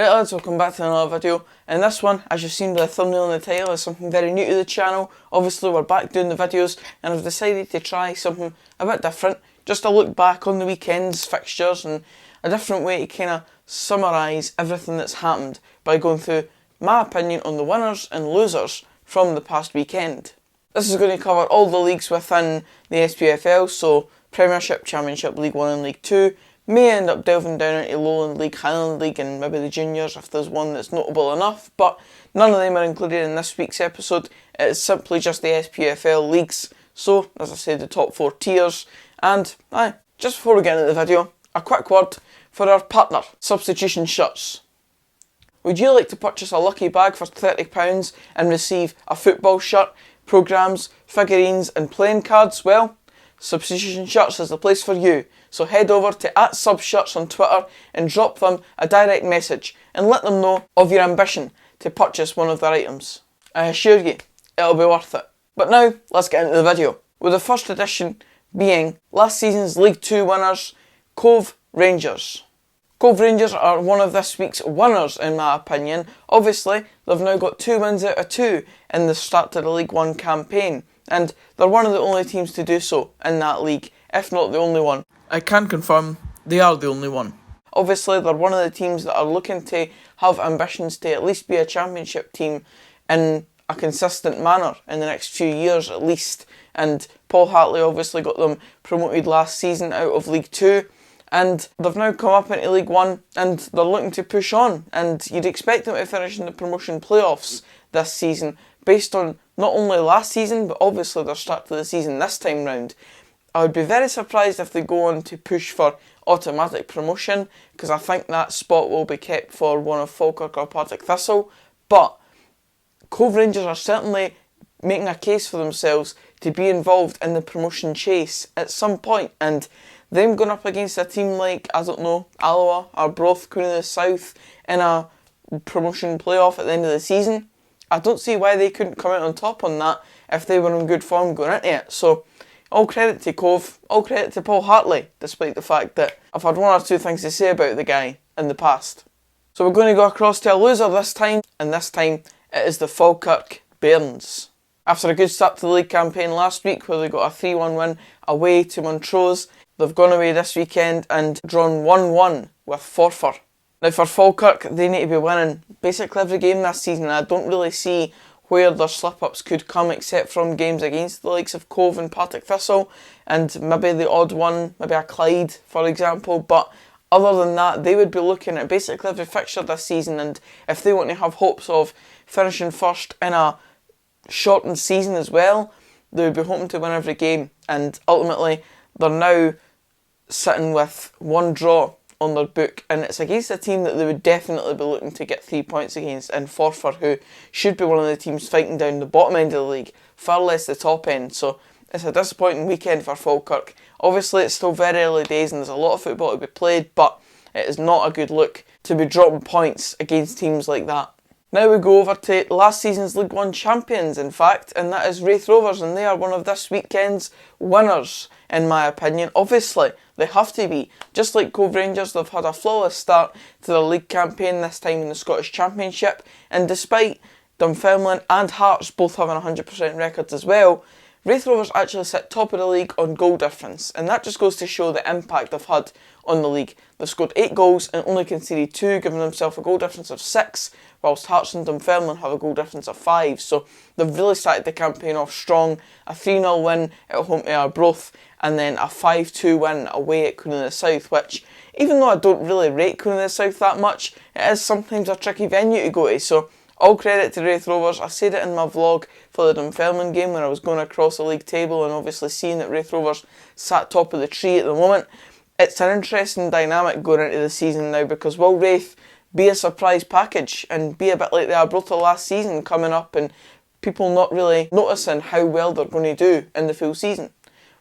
Right lads, welcome back to another video, and this one, as you've seen by the thumbnail and the title, is something very new to the channel. Obviously we're back doing the videos, and I've decided to try something a bit different, just to look back on the weekend's fixtures and a different way to kind of summarise everything that's happened by going through my opinion on the winners and losers from the past weekend. This is going to cover all the leagues within the SPFL, so Premiership, Championship, League 1 and League 2. May end up delving down into Lowland League, Highland League and maybe the juniors if there's one that's notable enough, but none of them are included in this week's episode. It is simply just the SPFL leagues, so as I said, the top 4 tiers. And just before we get into the video, a quick word for our partner, Substitution Shirts. Would you like to purchase a lucky bag for £30 and receive a football shirt, programmes, figurines and playing cards? Well, Substitution Shirts is the place for you, so head over to @subshirts on Twitter and drop them a direct message and let them know of your ambition to purchase one of their items. I assure you, it'll be worth it. But now, let's get into the video, with the first edition being last season's League 2 winners, Cove Rangers. Cove Rangers are one of this week's winners in my opinion. Obviously, they've now got 2 wins out of 2 in the start to the League 1 campaign, and they're one of the only teams to do so in that league, if not the only one. I can confirm they are the only one. Obviously, they're one of the teams that are looking to have ambitions to at least be a championship team in a consistent manner in the next few years at least. And Paul Hartley obviously got them promoted last season out of League 2. And they've now come up into League 1 and they're looking to push on. And you'd expect them to finish in the promotion playoffs this season based on not only last season, but obviously their start to the season this time round. I would be very surprised if they go on to push for automatic promotion, because I think that spot will be kept for one of Falkirk or Partick Thistle. But Cove Rangers are certainly making a case for themselves to be involved in the promotion chase at some point, and them going up against a team like, I don't know, Alloa or Broth, Queen of the South in a promotion playoff at the end of the season, I don't see why they couldn't come out on top on that if they were in good form going into it. So all credit to Cove, all credit to Paul Hartley, despite the fact that I've had one or two things to say about the guy in the past. So we're going to go across to a loser this time, and this time it is the Falkirk Bairns. After a good start to the league campaign last week where they got a 3-1 win away to Montrose, they've gone away this weekend and drawn 1-1 with Forfar. Now for Falkirk, they need to be winning basically every game this season, and I don't really see where their slip-ups could come except from games against the likes of Cove and Partick Thistle, and maybe the odd one, maybe a Clyde for example, but other than that they would be looking at basically every fixture this season, and if they want to have hopes of finishing first in a shortened season as well, they would be hoping to win every game, and ultimately they're now sitting with 1 draw on their book, and it's against a team that they would definitely be looking to get 3 points against in Forfar, who should be one of the teams fighting down the bottom end of the league, far less the top end. So it's a disappointing weekend for Falkirk. Obviously it's still very early days and there's a lot of football to be played, but it is not a good look to be dropping points against teams like that. Now we go over to last season's League 1 champions, in fact, and that is Raith Rovers, and they are one of this weekend's winners, in my opinion. Obviously, they have to be. Just like Cove Rangers, they've had a flawless start to the league campaign, this time in the Scottish Championship, and despite Dunfermline and Hearts both having 100% records as well, Raith Rovers actually sit top of the league on goal difference, and that just goes to show the impact they've had on the league. They've scored 8 goals and only conceded 2, giving themselves a goal difference of 6, whilst Hearts and Dunfermline have a goal difference of 5. So they've really started the campaign off strong. A 3-0 win at home to Arbroath, and then a 5-2 win away at Queen of the South, which, even though I don't really rate Queen of the South that much, it is sometimes a tricky venue to go to. So all credit to Raith Rovers. I said it in my vlog for the Dunfermline game when I was going across the league table and obviously seeing that Raith Rovers sat top of the tree at the moment. It's an interesting dynamic going into the season now, because will Raith be a surprise package and be a bit like the Arbroath last season, coming up and people not really noticing how well they're going to do in the full season?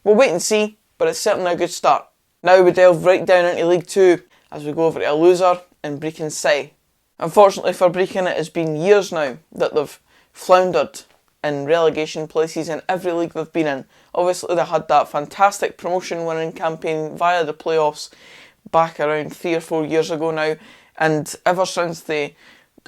We'll wait and see, but it's certainly a good start. Now we delve right down into League 2 as we go over to a loser in Brechin City. Unfortunately for Brechin, it has been years now that they've floundered in relegation places in every league they've been in. Obviously they had that fantastic promotion winning campaign via the playoffs back around 3 or 4 years ago now, and ever since they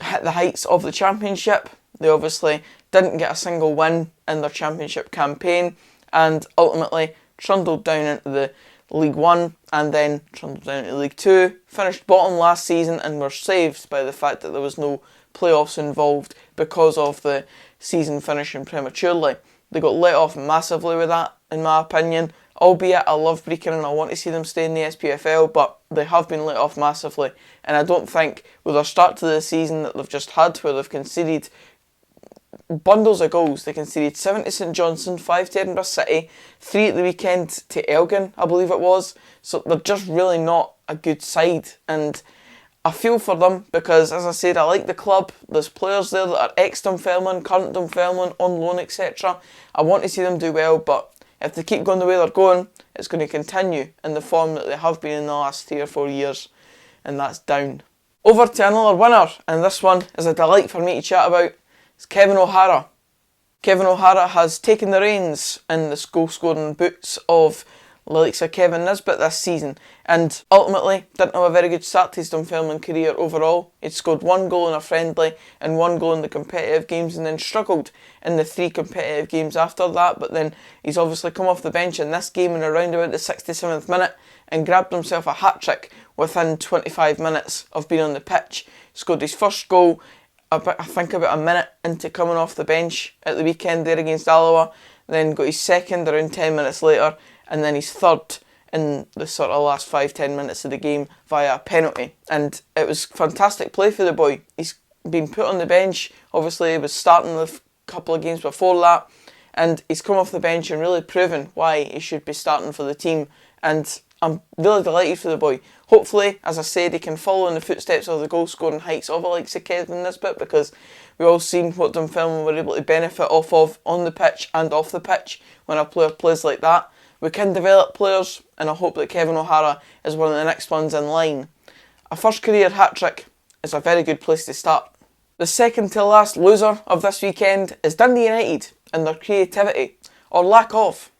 hit the heights of the Championship, they obviously didn't get a single win in their Championship campaign, and ultimately trundled down into the League One and then trundled down to League Two, finished bottom last season and were saved by the fact that there was no playoffs involved because of the season finishing prematurely. They got let off massively with that, in my opinion, albeit I love Brechin and I want to see them stay in the SPFL, but they have been let off massively, and I don't think with their start to the season that they've just had, where they've conceded bundles of goals. They conceded 7 to St Johnstone, 5 to Edinburgh City, 3 at the weekend to Elgin, I believe it was. So they're just really not a good side, and I feel for them because, as I said, I like the club. There's players there that are ex-Dunfermline, current Dunfermline, on loan, etc. I want to see them do well, but if they keep going the way they're going, it's going to continue in the form that they have been in the last 3 or 4 years, and that's down. Over to another winner, and this one is a delight for me to chat about. It's Kevin O'Hara. Kevin O'Hara has taken the reins in the goal-scoring boots of the likes of Kevin Nisbet this season, and ultimately didn't have a very good start to his Dunfermline career overall. He'd scored 1 goal in a friendly and 1 goal in the competitive games, and then struggled in the 3 competitive games after that, but then he's obviously come off the bench in this game in around about the 67th minute and grabbed himself a hat-trick within 25 minutes of being on the pitch. Scored his first goal I think about a minute into coming off the bench at the weekend there against Alloa, then got his second around 10 minutes later, and then his third in the sort of last 5-10 minutes of the game via a penalty. And it was fantastic play for the boy. He's been put on the bench, obviously he was starting the couple of games before that, and he's come off the bench and really proven why he should be starting for the team, and I'm really delighted for the boy. Hopefully, as I said, he can follow in the footsteps of the goal-scoring heights of the likes of Kevin Nisbet, because we've all seen what Dunfermline were able to benefit off of on the pitch and off the pitch when a player plays like that. We can develop players, and I hope that Kevin O'Hara is one of the next ones in line. A first career hat-trick is a very good place to start. The second to last loser of this weekend is Dundee United and their creativity, or lack of.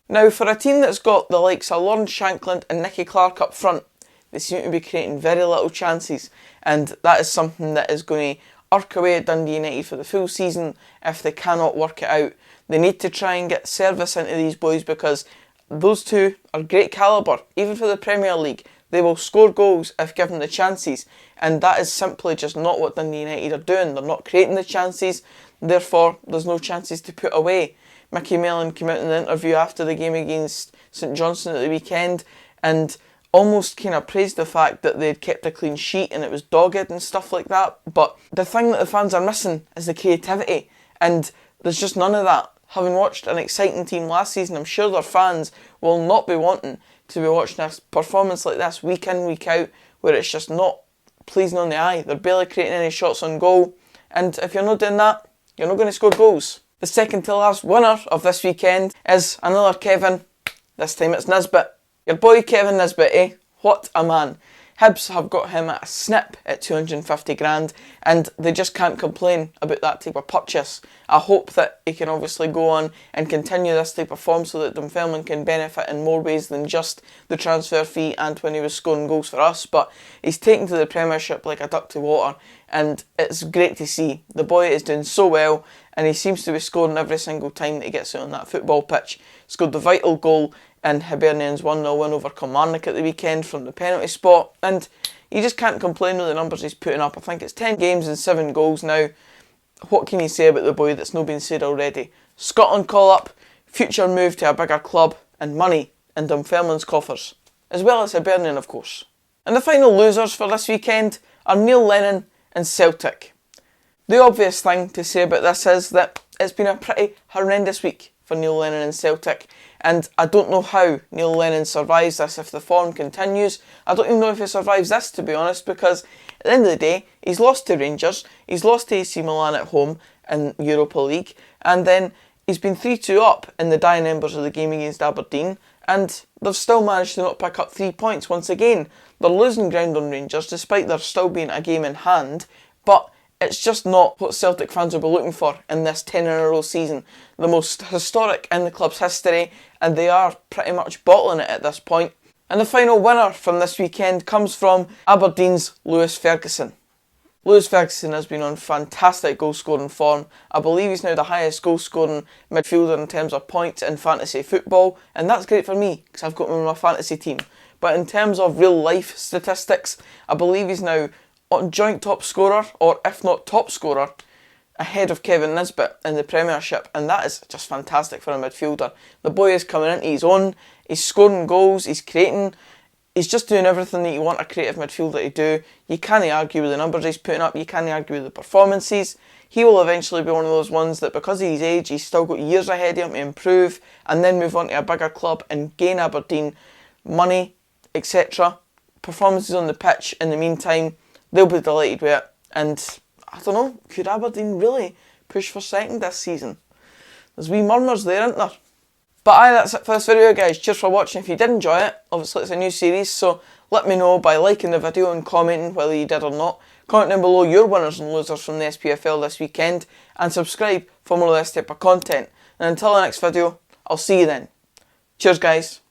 Now, for a team that's got the likes of Lawrence Shankland and Nicky Clark up front, they seem to be creating very little chances, and that is something that is going to irk away at Dundee United for the full season if they cannot work it out. They need to try and get service into these boys, because those two are great calibre, even for the Premier League. They will score goals if given the chances, and that is simply just not what Dundee United are doing. They're not creating the chances, therefore there's no chances to put away. Mickey Mellon came out in the interview after the game against St Johnstone at the weekend and almost kind of praised the fact that they'd kept a clean sheet and it was dogged and stuff like that. But the thing that the fans are missing is the creativity, and there's just none of that. Having watched an exciting team last season, I'm sure their fans will not be wanting to be watching a performance like this week in, week out, where it's just not pleasing on the eye. They're barely creating any shots on goal, and if you're not doing that, you're not going to score goals. The second to last winner of this weekend is another Kevin. This time it's Nisbet. Your boy Kevin Nisbet, eh? What a man. Hibs have got him at a snip at 250 grand, and they just can't complain about that type of purchase. I hope that he can obviously go on and continue this type of form so that Dunfermline can benefit in more ways than just the transfer fee and when he was scoring goals for us. But he's taken to the Premiership like a duck to water, and it's great to see. The boy is doing so well, and he seems to be scoring every single time that he gets out on that football pitch. Scored the vital goal in Hibernian's 1-0 win over Kilmarnock at the weekend from the penalty spot, and you just can't complain with the numbers he's putting up. I think it's 10 games and 7 goals now. What can you say about the boy that's not been said already? Scotland call-up, future move to a bigger club, and money in Dunfermline's coffers, as well as Hibernian, of course. And the final losers for this weekend are Neil Lennon and Celtic. The obvious thing to say about this is that it's been a pretty horrendous week for Neil Lennon and Celtic, and I don't know how Neil Lennon survives this if the form continues. I don't even know if he survives this, to be honest, because at the end of the day, he's lost to Rangers, he's lost to AC Milan at home in Europa League, and then he's been 3-2 up in the dying embers of the game against Aberdeen, and they've still managed to not pick up 3 points once again. They're losing ground on Rangers, despite there still being a game in hand, but it's just not what Celtic fans will be looking for in this 10-in-a-row season. The most historic in the club's history, and they are pretty much bottling it at this point. And the final winner from this weekend comes from Aberdeen's Lewis Ferguson. Lewis Ferguson has been on fantastic goal scoring form. I believe he's now the highest goal scoring midfielder in terms of points in fantasy football, and that's great for me because I've got him on my fantasy team. But in terms of real life statistics, I believe he's now on joint top scorer, or if not top scorer, ahead of Kevin Nisbet in the Premiership, and that is just fantastic for a midfielder. The boy is coming into his own, he's scoring goals, he's creating, he's just doing everything that you want a creative midfielder to do. You can't argue with the numbers he's putting up, you can't argue with the performances. He will eventually be one of those ones that because of his age, he's still got years ahead of him to improve and then move on to a bigger club and gain Aberdeen money, etc. Performances on the pitch in the meantime, they'll be delighted with it. And I don't know, could Aberdeen really push for second this season? There's wee murmurs there, aren't there? But aye, that's it for this video, guys. Cheers for watching. If you did enjoy it, obviously it's a new series, so let me know by liking the video and commenting whether you did or not. Comment down below your winners and losers from the SPFL this weekend, and subscribe for more of this type of content. And until the next video, I'll see you then. Cheers, guys.